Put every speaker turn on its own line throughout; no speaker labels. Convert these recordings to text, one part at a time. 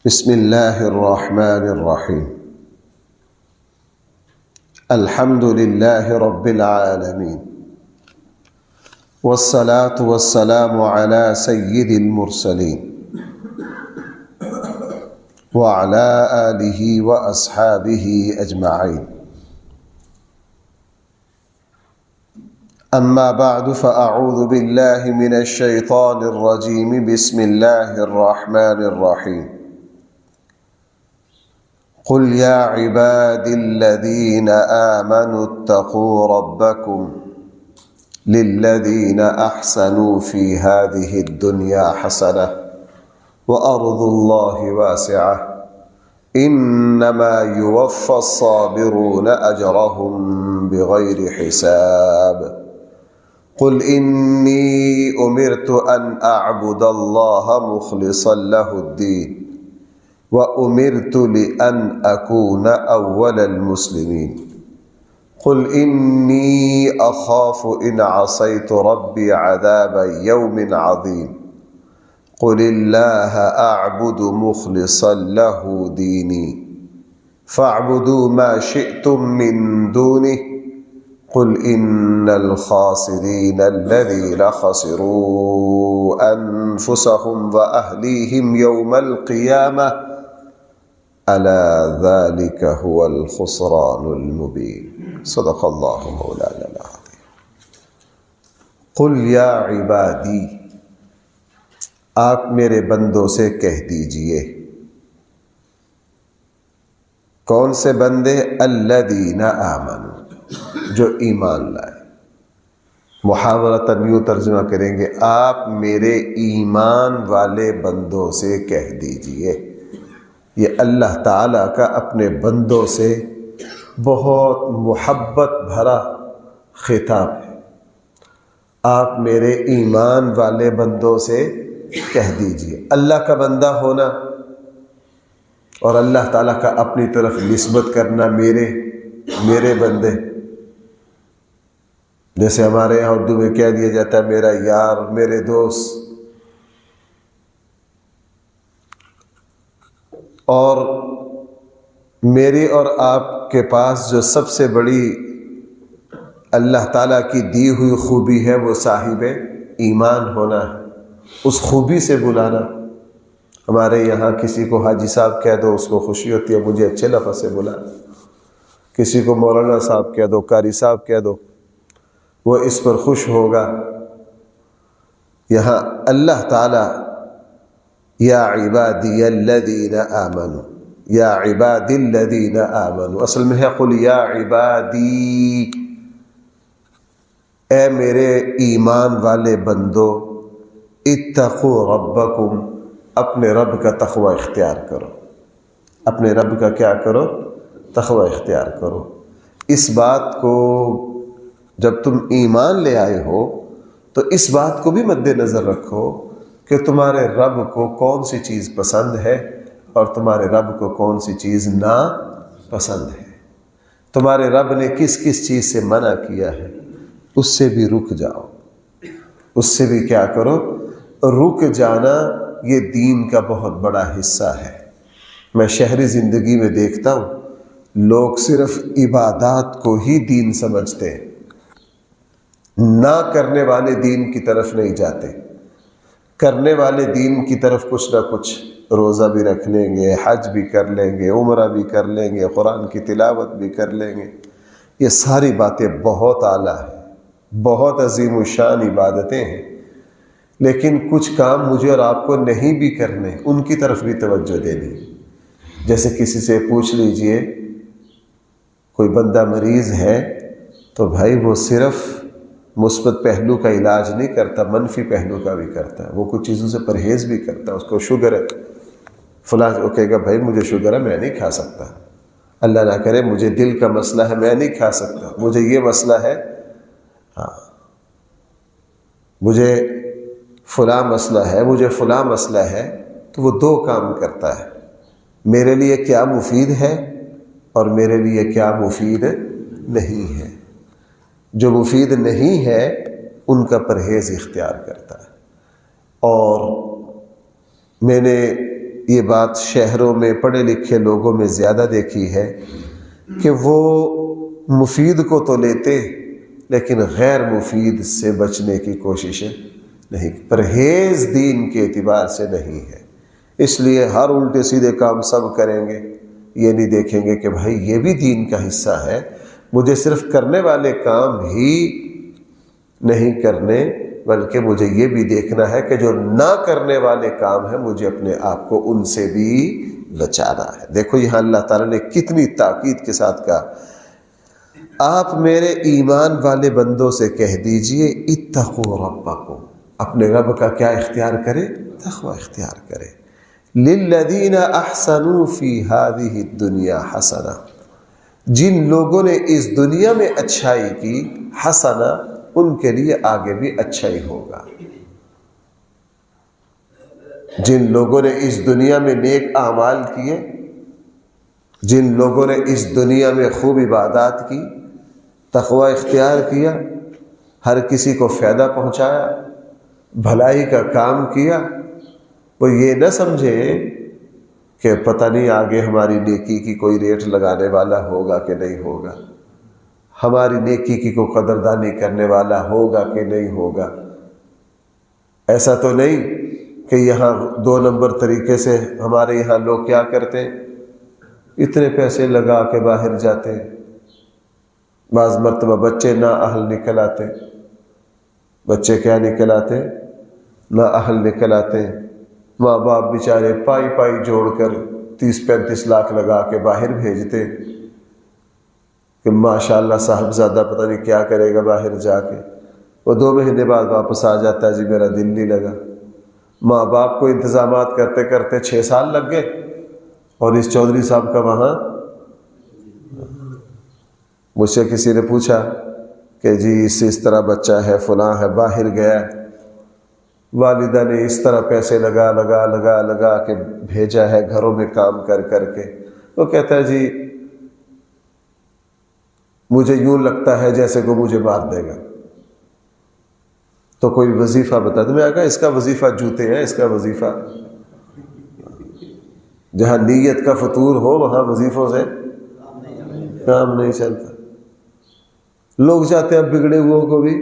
بسم اللہ الرحمن الرحیم الحمد للہ رب العالمین والصلاة والسلام علی سید المرسلین وعلی آلہ واصحابہ اجمعین اما بعد فاعوذ باللہ من الشیطان الرجیم بسم اللہ الرحمن الرحیم قل یا عباد الذین آمنوا اتقوا ربکم للذین احسنوا فی هذه الدنیا حسنة وارض اللہ واسعة انما یوفى الصابرون اجرهم بغیر حساب قل انی امرت ان اعبد اللہ مخلصا له الدین وَأُمِرْتُ لِأَنْ أَكُونَ أَوَّلَ الْمُسْلِمِينَ قُلْ إِنِّي أَخَافُ إِنْ عَصَيْتُ رَبِّي عَذَابَ يَوْمٍ عَظِيمٍ قُلِ اللَّهَ أَعْبُدُ مُخْلِصًا لَهُ دِينِي فَاعْبُدُوا مَا شِئْتُم مِّن دُونِهِ قُلْ إِنَّ الْخَاسِرِينَ الَّذِينَ خَسِرُوا أَنفُسَهُمْ وَأَهْلِيهِمْ يَوْمَ الْقِيَامَةِ الا ذلك هو الخسران المبين صدق اللہ مولانا العظیم قل یا عبادی آپ میرے بندوں سے کہہ دیجئے کون سے بندے الذین آمنوا جو ایمان لائے محاورتاً یوں ترجمہ کریں گے آپ میرے ایمان والے بندوں سے کہہ دیجئے یہ اللہ تعالیٰ کا اپنے بندوں سے بہت محبت بھرا خطاب ہے آپ میرے ایمان والے بندوں سے کہہ دیجئے اللہ کا بندہ ہونا اور اللہ تعالیٰ کا اپنی طرف نسبت کرنا میرے بندے جیسے ہمارے یہاں اردو میں کہہ دیا جاتا ہے میرا یار میرے دوست اور میری اور آپ کے پاس جو سب سے بڑی اللہ تعالیٰ کی دی ہوئی خوبی ہے وہ صاحب ایمان ہونا ہے اس خوبی سے بلانا ہمارے یہاں کسی کو حاجی صاحب کہہ دو اس کو خوشی ہوتی ہے مجھے اچھے لفظ سے بلانا کسی کو مولانا صاحب کہہ دو قاری صاحب کہہ دو وہ اس پر خوش ہوگا یہاں اللہ تعالیٰ یا عبادی الذین آمنوا یا عبادی الذین آمنوا اصل میں ہے قل یا عبادی اے میرے ایمان والے بندو اتقوا ربکم اپنے رب کا تقوی اختیار کرو اپنے رب کا کیا کرو تقوی اختیار کرو اس بات کو جب تم ایمان لے آئے ہو تو اس بات کو بھی مد نظر رکھو کہ تمہارے رب کو کون سی چیز پسند ہے اور تمہارے رب کو کون سی چیز نا پسند ہے تمہارے رب نے کس کس چیز سے منع کیا ہے اس سے بھی رک جاؤ اس سے بھی کیا کرو رک جانا یہ دین کا بہت بڑا حصہ ہے میں شہری زندگی میں دیکھتا ہوں لوگ صرف عبادات کو ہی دین سمجھتے ہیں نہ کرنے والے دین کی طرف نہیں جاتے کرنے والے دین کی طرف کچھ نہ کچھ روزہ بھی رکھ لیں گے حج بھی کر لیں گے عمرہ بھی کر لیں گے قرآن کی تلاوت بھی کر لیں گے یہ ساری باتیں بہت اعلیٰ ہیں بہت عظیم الشان عبادتیں ہیں لیکن کچھ کام مجھے اور آپ کو نہیں بھی کرنے ان کی طرف بھی توجہ دینی جیسے کسی سے پوچھ لیجئے کوئی بندہ مریض ہے تو بھائی وہ صرف مثبت پہلو کا علاج نہیں کرتا منفی پہلو کا بھی کرتا ہے وہ کچھ چیزوں سے پرہیز بھی کرتا ہے اس کو شوگر ہے فلاں وہ کہے گا بھائی مجھے شوگر ہے میں نہیں کھا سکتا اللہ نہ کرے مجھے دل کا مسئلہ ہے میں نہیں کھا سکتا مجھے یہ مسئلہ ہے ہاں مجھے فلاں مسئلہ ہے مجھے فلاں مسئلہ ہے تو وہ دو کام کرتا ہے میرے لیے کیا مفید ہے اور میرے لیے کیا مفید نہیں ہے جو مفید نہیں ہے ان کا پرہیز اختیار کرتا ہے اور میں نے یہ بات شہروں میں پڑھے لکھے لوگوں میں زیادہ دیکھی ہے کہ وہ مفید کو تو لیتے لیکن غیر مفید سے بچنے کی کوشش نہیں، پرہیز دین کے اعتبار سے نہیں ہے۔ اس لیے ہر الٹے سیدھے کام سب کریں گے، یہ نہیں دیکھیں گے کہ بھائی یہ بھی دین کا حصہ ہے، مجھے صرف کرنے والے کام ہی نہیں کرنے بلکہ مجھے یہ بھی دیکھنا ہے کہ جو نہ کرنے والے کام ہیں مجھے اپنے آپ کو ان سے بھی بچانا ہے۔ دیکھو یہاں اللہ تعالیٰ نے کتنی تاکید کے ساتھ کہا، آپ میرے ایمان والے بندوں سے کہہ دیجئے اتقوا ربکم، اپنے رب کا کیا اختیار کرے؟ تقوی اختیار کرے۔ للذین احسنوا فی ہذہ الدنیا حسنہ، جن لوگوں نے اس دنیا میں اچھائی کی، حسنہ ان کے لیے آگے بھی اچھائی ہوگا۔ جن لوگوں نے اس دنیا میں نیک اعمال کیے، جن لوگوں نے اس دنیا میں خوب عبادات کی، تقوی اختیار کیا، ہر کسی کو فائدہ پہنچایا، بھلائی کا کام کیا، وہ یہ نہ سمجھے کہ پتہ نہیں آگے ہماری نیکی کی کوئی ریٹ لگانے والا ہوگا کہ نہیں ہوگا، ہماری نیکی کی کوئی قدردانی کرنے والا ہوگا کہ نہیں ہوگا۔ ایسا تو نہیں کہ یہاں 2 نمبر طریقے سے ہمارے یہاں لوگ کیا کرتے ہیں، اتنے پیسے لگا کے باہر جاتے ہیں، بعض مرتبہ بچے نااہل نکل آتے، بچے کیا نکل آتے؟ نااہل نکل آتے، ماں باپ بیچارے پائی پائی جوڑ کر 30-35 لاکھ لگا کے باہر بھیجتے کہ ماشاءاللہ صاحبزادہ پتہ نہیں کیا کرے گا باہر جا کے، وہ 2 مہینے بعد واپس آ جاتا ہے، جی میرا دل نہیں لگا۔ ماں باپ کو انتظامات کرتے کرتے 6 سال لگ گئے، اور اس چودھری صاحب کا وہاں، مجھ سے کسی نے پوچھا کہ جی اس طرح بچہ ہے، فلاں ہے، باہر گیا، والدہ نے اس طرح پیسے لگا کے بھیجا ہے گھروں میں کام کر کر کے، وہ کہتا ہے جی مجھے یوں لگتا ہے جیسے کہ مجھے مار دے گا، تو کوئی وظیفہ بتا دو۔ میں کہا اس کا وظیفہ جوتے ہیں، اس کا وظیفہ، جہاں نیت کا فطور ہو وہاں وظیفوں سے کام نہیں چلتا۔ لوگ چاہتے ہیں بگڑے ہوئے کو بھی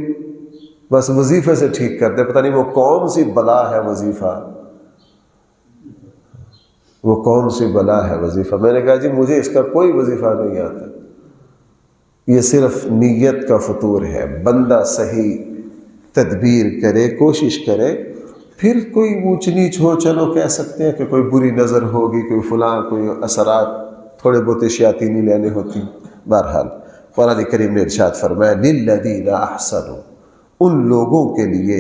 بس وظیفے سے ٹھیک کرتے، پتہ نہیں وہ کون سی بلا ہے وظیفہ، وہ کون سی بلا ہے وظیفہ۔ میں نے کہا جی مجھے اس کا کوئی وظیفہ نہیں آتا، یہ صرف نیت کا فطور ہے۔ بندہ صحیح تدبیر کرے، کوشش کرے، پھر کوئی اونچ نیچ ہو چلو کہہ سکتے ہیں کہ کوئی بری نظر ہوگی، کوئی فلاں، کوئی اثرات تھوڑے بہت شیاطینی لینے ہوتی۔ بہرحال قرآن کریم نے ارشاد فرمایا للذین احسنوا، ان لوگوں کے لیے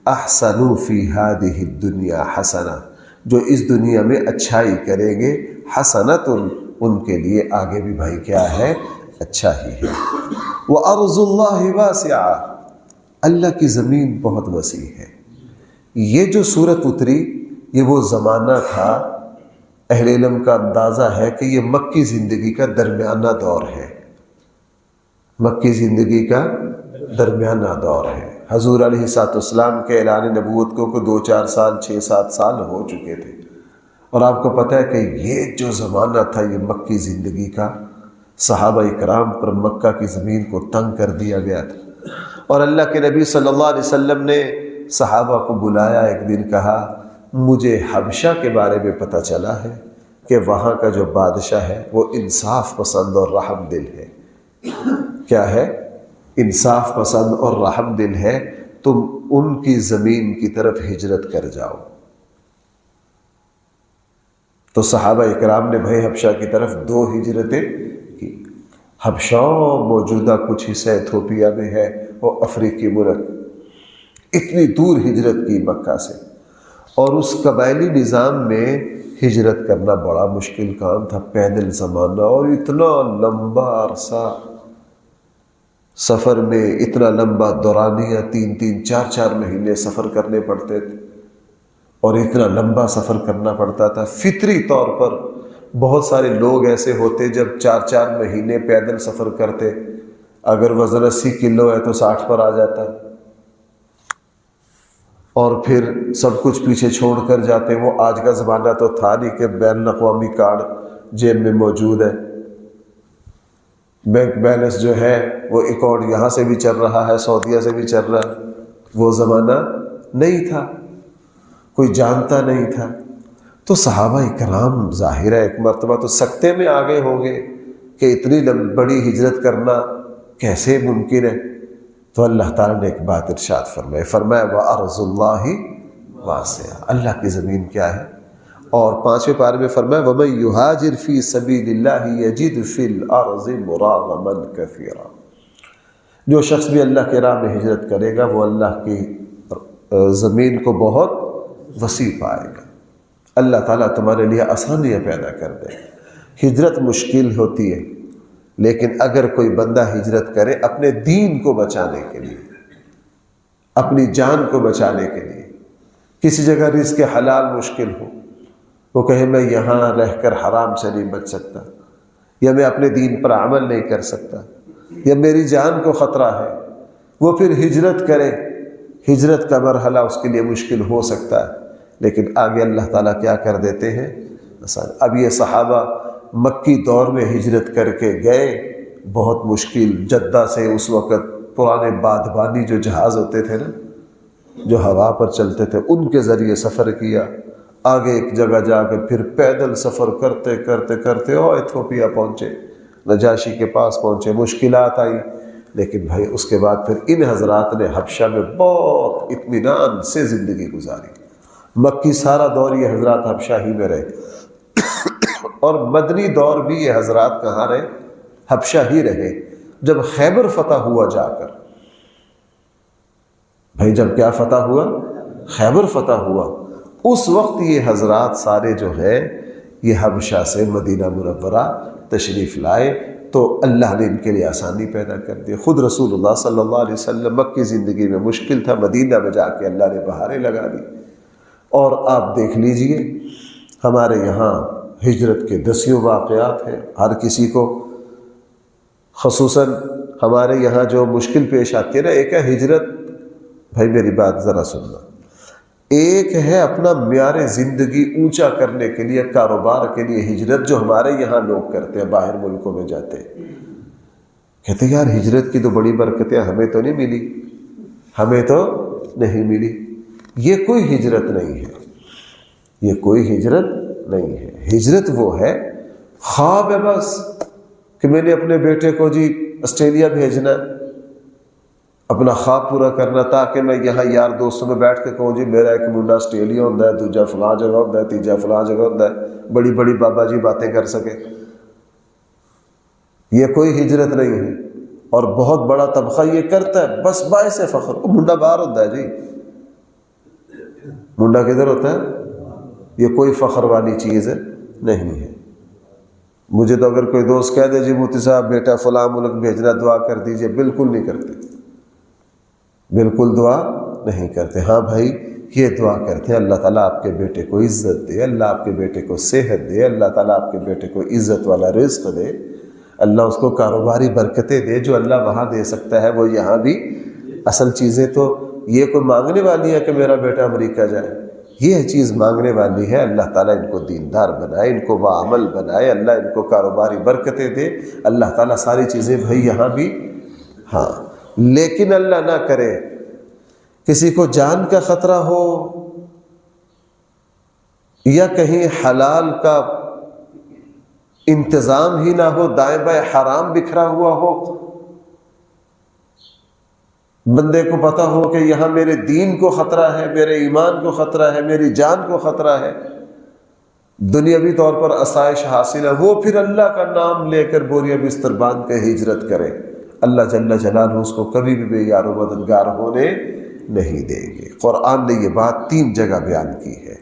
احسنوا فی ہذہ الدنیا حسنہ، جو اس دنیا میں اچھائی کریں گے، حسنۃ ان کے لیے آگے بھی بھائی کیا ہے؟ اچھا ہی ہے۔ وَأَرْضُ اللَّهِ وَاسِعَةٌ، اللہ کی زمین بہت وسیع ہے۔ یہ جو صورت اتری یہ وہ زمانہ تھا، اہل علم کا اندازہ ہے کہ یہ مکی زندگی کا درمیانہ دور ہے، مکی زندگی کا درمیانہ دور ہے۔ حضور علیہ السلام کے اعلان نبوت کو 2-4 سال 6-7 سال ہو چکے تھے، اور آپ کو پتہ ہے کہ یہ جو زمانہ تھا یہ مکی زندگی کا، صحابہ اکرام پر مکہ کی زمین کو تنگ کر دیا گیا تھا، اور اللہ کے نبی صلی اللہ علیہ وسلم نے صحابہ کو بلایا، ایک دن کہا مجھے حبشہ کے بارے میں پتہ چلا ہے کہ وہاں کا جو بادشاہ ہے وہ انصاف پسند اور رحم دل ہے۔ کیا ہے؟ انصاف پسند اور رحم دل ہے، تم ان کی زمین کی طرف ہجرت کر جاؤ۔ تو صحابہ اکرام نے بھائی حبشہ کی طرف 2 ہجرتیں کی۔ حبشہ موجودہ کچھ حصہ ایتھوپیا میں ہے، وہ افریقی ملک، اتنی دور ہجرت کی مکہ سے، اور اس قبائلی نظام میں ہجرت کرنا بڑا مشکل کام تھا، پیدل زمانہ، اور اتنا لمبا عرصہ سفر میں، اتنا لمبا دورانیہ، 3-3 4-4 مہینے سفر کرنے پڑتے تھے، اور اتنا لمبا سفر کرنا پڑتا تھا۔ فطری طور پر بہت سارے لوگ ایسے ہوتے جب 4-4 مہینے پیدل سفر کرتے، اگر وزن 80 کلو ہے تو 60 پر آ جاتا، اور پھر سب کچھ پیچھے چھوڑ کر جاتے ہیں۔ وہ آج کا زمانہ تو تھا نہیں کہ بین الاقوامی کارڈ جیب میں موجود ہے، بینک بیلنس جو ہے وہ اکاؤنٹ یہاں سے بھی چل رہا ہے، سعودیہ سے بھی چل رہا ہے۔ وہ زمانہ نہیں تھا، کوئی جانتا نہیں تھا۔ تو صحابہ اکرام ظاہر ہے ایک مرتبہ تو سکتے میں آگے ہوں گے کہ اتنی بڑی ہجرت کرنا کیسے ممکن ہے۔ تو اللہ تعالیٰ نے ایک بات ارشاد فرمایا وَأَرْضُ اللَّهِ وَاسِعَةٌ، اللہ کی زمین کیا ہے۔ اور 5ویں پارے میں فرمایا وَمَن يُهَاجِرْ فِي سَبِيلِ اللَّهِ يَجِدْ فِي الْأَرْضِ مُرَاغَمًا كَثِيرًا، جو شخص بھی اللہ کے راہ میں ہجرت کرے گا وہ اللہ کی زمین کو بہت وسیع پائے گا۔ اللہ تعالیٰ تمہارے لیے آسانیاں پیدا کر دے۔ ہجرت مشکل ہوتی ہے، لیکن اگر کوئی بندہ ہجرت کرے اپنے دین کو بچانے کے لیے، اپنی جان کو بچانے کے لیے، کسی جگہ رزق حلال مشکل ہو، وہ کہے میں یہاں رہ کر حرام سے نہیں بچ سکتا، یا میں اپنے دین پر عمل نہیں کر سکتا، یا میری جان کو خطرہ ہے، وہ پھر ہجرت کرے۔ ہجرت کا مرحلہ اس کے لیے مشکل ہو سکتا ہے، لیکن آگے اللہ تعالیٰ کیا کر دیتے ہیں آسان۔ اب یہ صحابہ مکی دور میں ہجرت کر کے گئے، بہت مشکل، جدہ سے اس وقت پرانے بادبانی جو جہاز ہوتے تھے نا، جو ہوا پر چلتے تھے، ان کے ذریعے سفر کیا، آگے ایک جگہ جا کے پھر پیدل سفر کرتے کرتے کرتے ایتھوپیا پہنچے، نجاشی کے پاس پہنچے، مشکلات آئی، لیکن بھائی اس کے بعد پھر ان حضرات نے حبشہ میں بہت اطمینان سے زندگی گزاری۔ مکی سارا دور یہ حضرات حبشہ ہی میں رہے، اور مدنی دور بھی یہ حضرات کہاں رہے؟ حبشہ ہی رہے۔ جب خیبر فتح ہوا جا کر، بھائی جب کیا فتح ہوا؟ خیبر فتح ہوا، اس وقت یہ حضرات سارے جو ہیں یہ حبشہ سے مدینہ منورہ تشریف لائے، تو اللہ نے ان کے لیے آسانی پیدا کر دی۔ خود رسول اللہ صلی اللہ علیہ وسلم مکی زندگی میں مشکل تھا، مدینہ میں جا کے اللہ نے بہاریں لگا دی۔ اور آپ دیکھ لیجئے ہمارے یہاں ہجرت کے دسیوں واقعات ہیں، ہر کسی کو، خصوصاً ہمارے یہاں جو مشکل پیش آتی ہے نا، ایک ہے ہجرت، بھائی میری بات ذرا سننا، ایک ہے اپنا معیار زندگی اونچا کرنے کے لیے، کاروبار کے لیے ہجرت، جو ہمارے یہاں لوگ کرتے ہیں، باہر ملکوں میں جاتے ہیں، کہتے ہیں یار ہجرت کی تو بڑی برکتیں ہمیں تو نہیں ملی، ہمیں تو نہیں ملی۔ یہ کوئی ہجرت نہیں ہے، یہ کوئی ہجرت نہیں ہے۔ ہجرت وہ ہے، خواب ہے بس کہ میں نے اپنے بیٹے کو جی آسٹریلیا بھیجنا ہے، اپنا خواب پورا کرنا، تاکہ میں یہاں یار دوستوں میں بیٹھ کے کہوں جی میرا ایک منڈا آسٹریلیا ہوتا ہے، دوجا فلاں جگہ ہوتا ہے، تیجا فلاں جگہ ہوتا ہے، بڑی بڑی بابا جی باتیں کر سکے۔ یہ کوئی ہجرت نہیں ہے، اور بہت بڑا طبقہ یہ کرتا ہے بس باعث فخر۔ وہ منڈا باہر ہوتا ہے جی، منڈا کدھر ہوتا ہے؟ یہ کوئی فخر والی چیز نہیں ہے۔ مجھے تو اگر کوئی دوست کہہ دے جی مفتی صاحب بیٹا فلاں ملک بھیجنا، دعا کر دیجئے، بالکل نہیں کرتے، بالکل دعا نہیں کرتے۔ ہاں بھائی یہ دعا کرتے ہیں اللہ تعالیٰ آپ کے بیٹے کو عزت دے، اللہ آپ کے بیٹے کو صحت دے، اللہ تعالیٰ آپ کے بیٹے کو عزت والا رزق دے، اللہ اس کو کاروباری برکتیں دے، جو اللہ وہاں دے سکتا ہے وہ یہاں بھی۔ اصل چیزیں تو یہ کوئی مانگنے والی ہے کہ میرا بیٹا امریکہ جائے، یہ چیز مانگنے والی ہے اللہ تعالیٰ ان کو دیندار بنائے، ان کو باعمل بنائے، اللہ ان کو کاروباری برکتیں دے، اللہ تعالیٰ ساری چیزیں بھائی یہاں بھی۔ ہاں لیکن اللہ نہ کرے کسی کو جان کا خطرہ ہو، یا کہیں حلال کا انتظام ہی نہ ہو، دائیں بائیں حرام بکھرا ہوا ہو، بندے کو پتہ ہو کہ یہاں میرے دین کو خطرہ ہے، میرے ایمان کو خطرہ ہے، میری جان کو خطرہ ہے، دنیاوی طور پر آسائش حاصل ہے، وہ پھر اللہ کا نام لے کر بوریا بستر باندھ کے ہجرت کرے، اللہ جل جلالہ اس کو کبھی بھی بے یار و مددگار ہونے نہیں دیں گے۔ قرآن نے یہ بات 3 جگہ بیان کی ہے،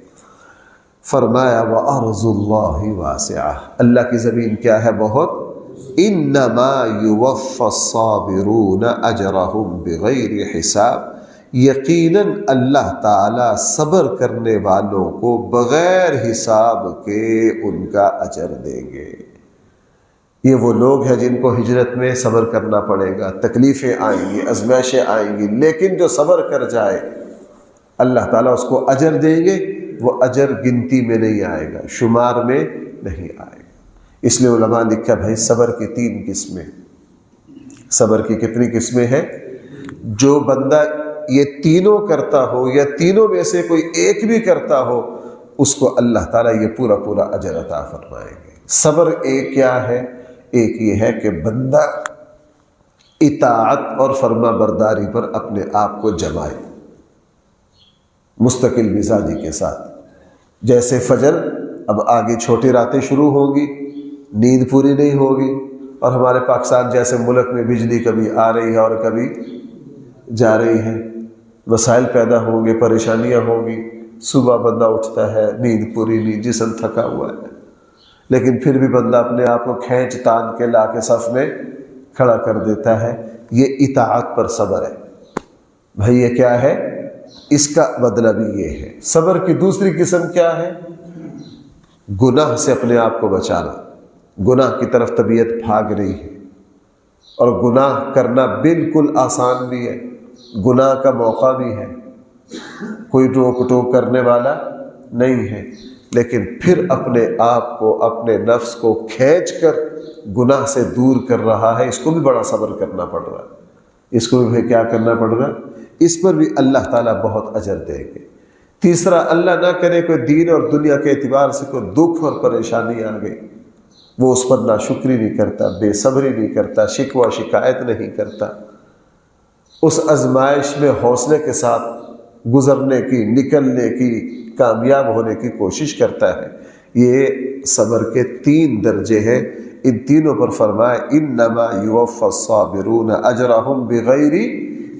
فرمایا وَأَرْضُ اللَّهِ وَاسِعَةٌ، اللہ کی زمین کیا ہے؟ بہت۔ إِنَّمَا يُوَفَّى الصَّابِرُونَ أَجْرَهُمْ بِغَيْرِ حِسَابٍ، یقیناً اللہ تعالیٰ صبر کرنے والوں کو بغیر حساب کے ان کا اجر دیں گے۔ یہ وہ لوگ ہیں جن کو ہجرت میں صبر کرنا پڑے گا، تکلیفیں آئیں گی، آزمائشیں آئیں گی، لیکن جو صبر کر جائے اللہ تعالیٰ اس کو اجر دیں گے، وہ اجر گنتی میں نہیں آئے گا، شمار میں نہیں آئے گا۔ اس لیے علماء نے لکھا بھائی صبر کی 3 قسمیں، صبر کی کتنی قسمیں ہیں؟ جو بندہ یہ تینوں کرتا ہو یا تینوں میں سے کوئی ایک بھی کرتا ہو، اس کو اللہ تعالیٰ یہ پورا پورا اجر عطا فرمائیں گے۔ صبر ایک کیا ہے؟ ایک یہ ہے کہ بندہ اطاعت اور فرما برداری پر اپنے آپ کو جمائے مستقل مزاجی کے ساتھ۔ جیسے فجر، اب آگے چھوٹی راتیں شروع ہوں گی، نیند پوری نہیں ہوگی، اور ہمارے پاکستان جیسے ملک میں بجلی کبھی آ رہی ہے اور کبھی جا رہی ہے، مسائل پیدا ہوں گے، پریشانیاں ہوں گی، صبح بندہ اٹھتا ہے، نیند پوری نہیں، جسم تھکا ہوا ہے، لیکن پھر بھی بندہ اپنے آپ کو کھینچ تان کے لا کے صف میں کھڑا کر دیتا ہے۔ یہ اطاعت پر صبر ہے بھائی۔ یہ کیا ہے؟ اس کا بدلہ بھی یہ ہے۔ صبر کی دوسری قسم کیا ہے؟ گناہ سے اپنے آپ کو بچانا۔ گناہ کی طرف طبیعت بھاگ رہی ہے، اور گناہ کرنا بالکل آسان بھی ہے، گناہ کا موقع بھی ہے، کوئی روک ٹوک کرنے والا نہیں ہے، لیکن پھر اپنے آپ کو، اپنے نفس کو کھینچ کر گناہ سے دور کر رہا ہے، اس کو بھی بڑا صبر کرنا پڑ رہا ہے، اس کو بھی کیا کرنا پڑ رہا ہے، اس پر بھی اللہ تعالیٰ بہت اجر دیں گے۔ تیسرا، اللہ نہ کرے کوئی دین اور دنیا کے اعتبار سے کوئی دکھ اور پریشانی آ گئی، وہ اس پر ناشکری نہیں کرتا، بے صبری نہیں کرتا، شکوہ شکایت نہیں کرتا، اس آزمائش میں حوصلے کے ساتھ گزرنے کی، نکلنے کی، کامیاب ہونے کی کوشش کرتا ہے۔ یہ صبر کے 3 درجے ہیں۔ ان تینوں پر فرمایا انما یوفی الصابرون اجرہم بغیر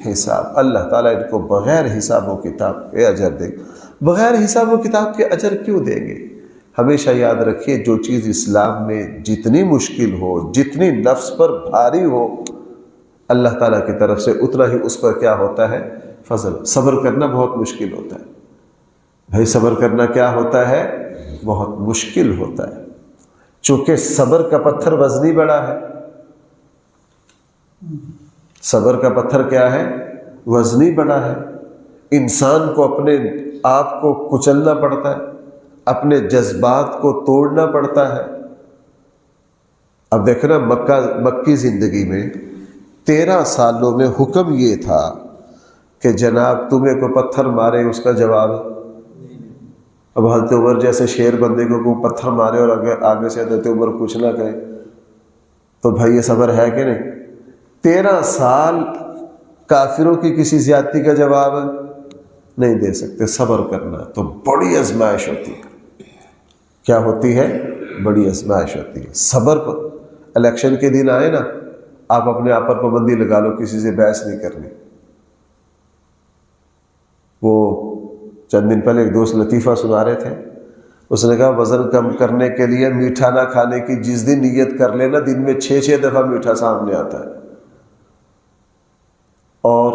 حساب۔ اللہ تعالیٰ ان کو بغیر حساب و کتاب کے اجر دے گا۔ بغیر حساب و کتاب کے اجر کیوں دیں گے؟ ہمیشہ یاد رکھیے، جو چیز اسلام میں جتنی مشکل ہو، جتنی نفس پر بھاری ہو، اللہ تعالیٰ کی طرف سے اتنا ہی اس پر کیا ہوتا ہے؟ فضل۔ صبر کرنا بہت مشکل ہوتا ہے بھائی، صبر کرنا کیا ہوتا ہے؟ بہت مشکل ہوتا ہے، چونکہ صبر کا پتھر وزنی بڑا ہے۔ صبر کا پتھر کیا ہے؟ وزنی بڑا ہے۔ انسان کو اپنے آپ کو کچلنا پڑتا ہے، اپنے جذبات کو توڑنا پڑتا ہے۔ اب دیکھنا، مکی زندگی میں 13 سالوں میں حکم یہ تھا کہ جناب تمہیں کو پتھر مارے اس کا جواب۔ اب حضرت عمر جیسے شیر بندے کو کوئی پتھر مارے اور آگے سے حضرت عمر کچھ نہ کہے، تو بھائی یہ صبر ہے کہ نہیں؟ 13 سال کافروں کی کسی زیادتی کا جواب نہیں دے سکتے۔ صبر کرنا تو بڑی آزمائش ہوتی ہے۔ کیا ہوتی ہے؟ بڑی آزمائش ہوتی ہے۔ صبر پر الیکشن کے دن آئے نا، آپ اپنے آپ پر پابندی لگا لو، کسی سے بحث نہیں کرنی۔ وہ چند دن پہلے ایک دوست لطیفہ سنا رہے تھے، اس نے کہا وزن کم کرنے کے لیے میٹھا نہ کھانے کی جس دن نیت کر لینا، دن میں 6 دفعہ میٹھا سامنے آتا ہے، اور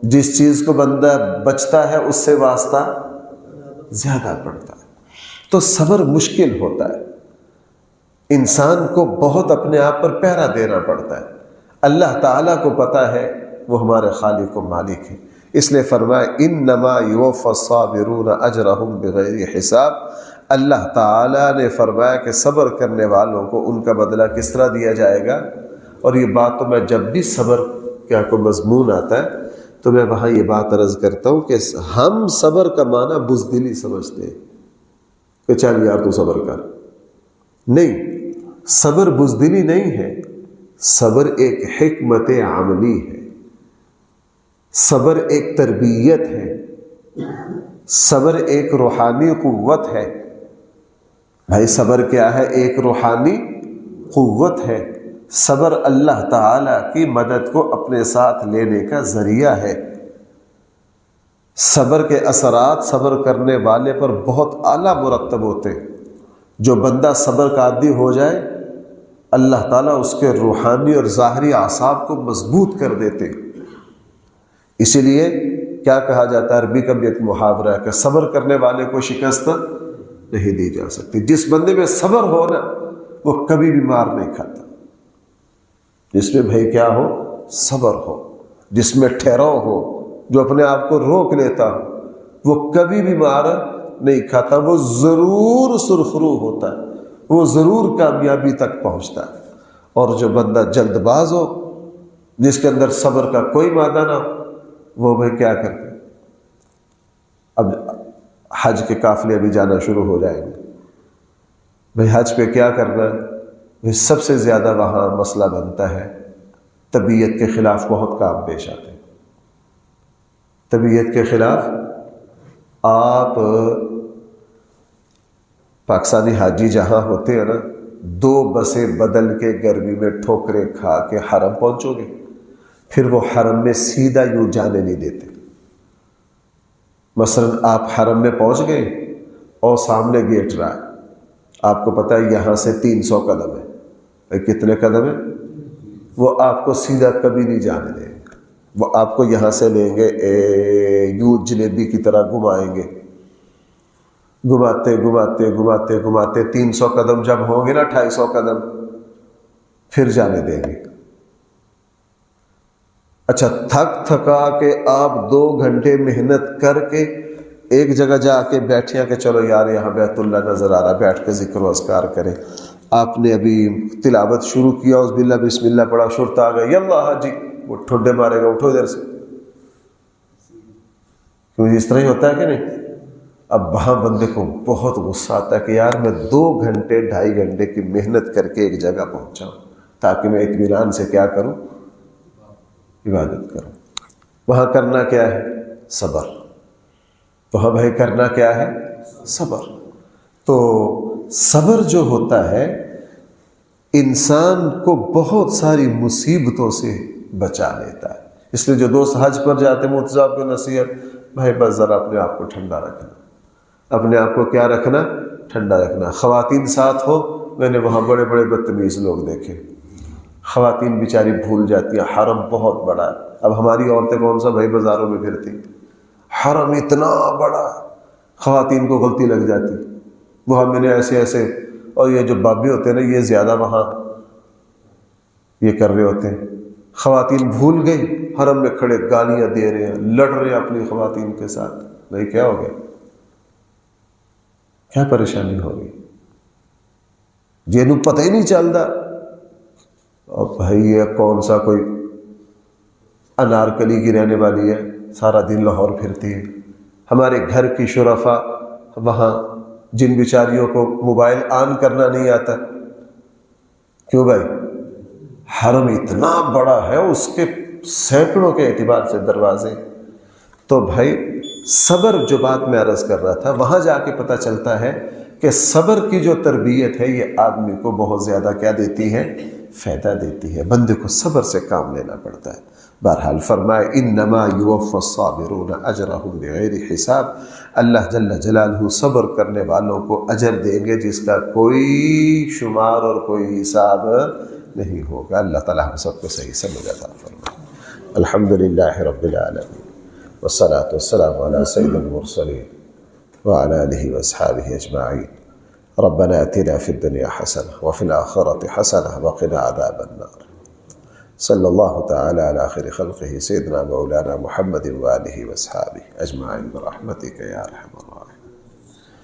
جس چیز کو بندہ بچتا ہے اس سے واسطہ زیادہ پڑتا ہے۔ تو صبر مشکل ہوتا ہے، انسان کو بہت اپنے آپ پر پہرا دینا پڑتا ہے۔ اللہ تعالیٰ کو پتہ ہے وہ ہمارے خالق و مالک ہے، اس لیے فرمایا انما یوفی الصابرون اجرہم بغیر حساب۔ اللہ تعالیٰ نے فرمایا کہ صبر کرنے والوں کو ان کا بدلہ کس طرح دیا جائے گا۔ اور یہ بات تو میں جب بھی صبر کیا کوئی مضمون آتا ہے تو میں وہاں یہ بات عرض کرتا ہوں کہ ہم صبر کا معنی بزدلی سمجھتے ہیں کہ چل یار تو صبر کر، نہیں، صبر بزدلی نہیں ہے، صبر ایک حکمت عملی ہے، صبر ایک تربیت ہے، صبر ایک روحانی قوت ہے۔ بھائی صبر کیا ہے؟ ایک روحانی قوت ہے۔ صبر اللہ تعالیٰ کی مدد کو اپنے ساتھ لینے کا ذریعہ ہے۔ صبر کے اثرات صبر کرنے والے پر بہت اعلیٰ مرتب ہوتے ہیں۔ جو بندہ صبر کا عادی ہو جائے، اللہ تعالیٰ اس کے روحانی اور ظاہری اعصاب کو مضبوط کر دیتے۔ اسی لیے کیا کہا جاتا ہے، عربی کا بھی ایک محاورہ ہے کہ صبر کرنے والے کو شکست نہیں دی جا سکتی۔ جس بندے میں صبر ہو نا، وہ کبھی بھی مار نہیں کھاتا۔ جس میں بھائی کیا ہو؟ صبر ہو، جس میں ٹھہراؤ ہو، جو اپنے آپ کو روک لیتا ہو، وہ کبھی بھی مار نہیں کھاتا، وہ ضرور سرخرو ہوتا ہے، وہ ضرور کامیابی تک پہنچتا ہے۔ اور جو بندہ جلد باز ہو، جس کے اندر صبر کا کوئی مادہ نہ ہو، وہ بھائی کیا کرتے؟ اب حج کے قافلے ابھی جانا شروع ہو جائیں گے، بھائی حج پہ کیا کرنا ہے؟ بھائی سب سے زیادہ وہاں مسئلہ بنتا ہے طبیعت کے خلاف بہت کام پیش آتے ہیں۔ طبیعت کے خلاف آپ پاکستانی حاجی جہاں ہوتے ہیں نا، 2 بسیں بدل کے گرمی میں ٹھوکریں کھا کے حرم پہنچو گے، پھر وہ حرم میں سیدھا یوں جانے نہیں دیتے۔ مثلا آپ حرم میں پہنچ گئے اور سامنے گیٹ رہا ہے، آپ کو پتہ ہے یہاں سے 300 قدم ہے، کتنے قدم ہے؟ وہ آپ کو سیدھا کبھی نہیں جانے دیں گے، وہ آپ کو یہاں سے لیں گے یوں جلیبی کی طرح گھمائیں گے، گھماتے گھماتے گھماتے گھماتے 300 قدم جب ہوں گے نا، 250 قدم، پھر جانے دیں گے۔ اچھا، تھک تھکا کے آپ 2 گھنٹے محنت کر کے ایک جگہ جا کے بیٹھے کہ چلو یار یہاں بیت اللہ نظر آ رہا، بیٹھ کے ذکر و اذکار کریں۔ آپ نے ابھی تلاوت شروع کیا، اعوذ باللہ بسم اللہ پڑھا، شرط آ گئی، یلا حاجی، وہ ٹھڈے مارے گا، اٹھو ادھر سے، کیونکہ اس طرح ہی ہوتا ہے کہ نہیں؟ اب وہاں بندے کو بہت غصہ آتا ہے کہ یار میں 2 گھنٹے 2.5 گھنٹے کی محنت کر کے ایک جگہ پہنچا ہوں تاکہ میں اطمینان سے کیا کروں؟ عبادت کروں۔ وہاں کرنا کیا ہے؟ صبر۔ وہاں بھائی کرنا کیا ہے؟ صبر۔ تو صبر جو ہوتا ہے انسان کو بہت ساری مصیبتوں سے بچا لیتا ہے۔ اس لیے جو دوست حج پر جاتے ہیں مرتضیٰ کو نصیحت، بھائی بس ذرا اپنے آپ کو ٹھنڈا رکھنا، اپنے آپ کو کیا رکھنا؟ ٹھنڈا رکھنا۔ خواتین ساتھ ہو، میں نے وہاں بڑے بڑے بدتمیز لوگ دیکھے، خواتین بیچاری بھول جاتی ہیں حرم بہت بڑا ہے۔ اب ہماری عورتیں کون سا بھائی بازاروں میں پھرتی، حرم اتنا بڑا، خواتین کو غلطی لگ جاتی، وہاں میں نے ایسے ایسے، اور یہ جو بابے ہوتے ہیں نا یہ زیادہ وہاں یہ کر رہے ہوتے ہیں۔ خواتین بھول گئی، حرم میں کھڑے گالیاں دے رہے ہیں، لڑ رہے ہیں اپنی خواتین کے ساتھ۔ بھائی کیا ہو گیا؟ کیا پریشانی ہوگی؟ جنوں پتہ ہی نہیں چلتا۔ اور بھائی یہ کون سا کوئی انارکلی کی رہنے والی ہے، سارا دن لاہور پھرتی ہے۔ ہمارے گھر کی شرفا وہاں جن بیچاریوں کو موبائل آن کرنا نہیں آتا، کیوں بھائی؟ حرم اتنا بڑا ہے، اس کے سینکڑوں کے اعتبار سے دروازے۔ تو بھائی صبر جو بات میں عرض کر رہا تھا، وہاں جا کے پتہ چلتا ہے کہ صبر کی جو تربیت ہے یہ آدمی کو بہت زیادہ کیا دیتی ہے؟ فائدہ دیتی ہے۔ بندے کو صبر سے کام لینا پڑتا ہے۔ بہرحال فرمائے انما یوفی الصابرون اجرهم بغیر حساب، اللہ جل جلالہ صبر کرنے والوں کو اجر دیں گے جس کا کوئی شمار اور کوئی حساب نہیں ہوگا۔ اللہ تعالی ہم سب کو صحیح سمجھ عطا فرمائے۔ الحمدللہ رب العالمین والصلاة والسلام علی سید المرسلین وعلى آلہ واصحابہ اجمعین۔ ربنا اتنا فی الدنیا حسنہ وفی الآخرۃ حسنہ وقنا عذاب النار۔ صلی اللہ تعالی علی خیر خلقہ سیدنا مولانا محمد وآلہ واصحابہ اجمعین برحمتک یا ارحم الراحمین۔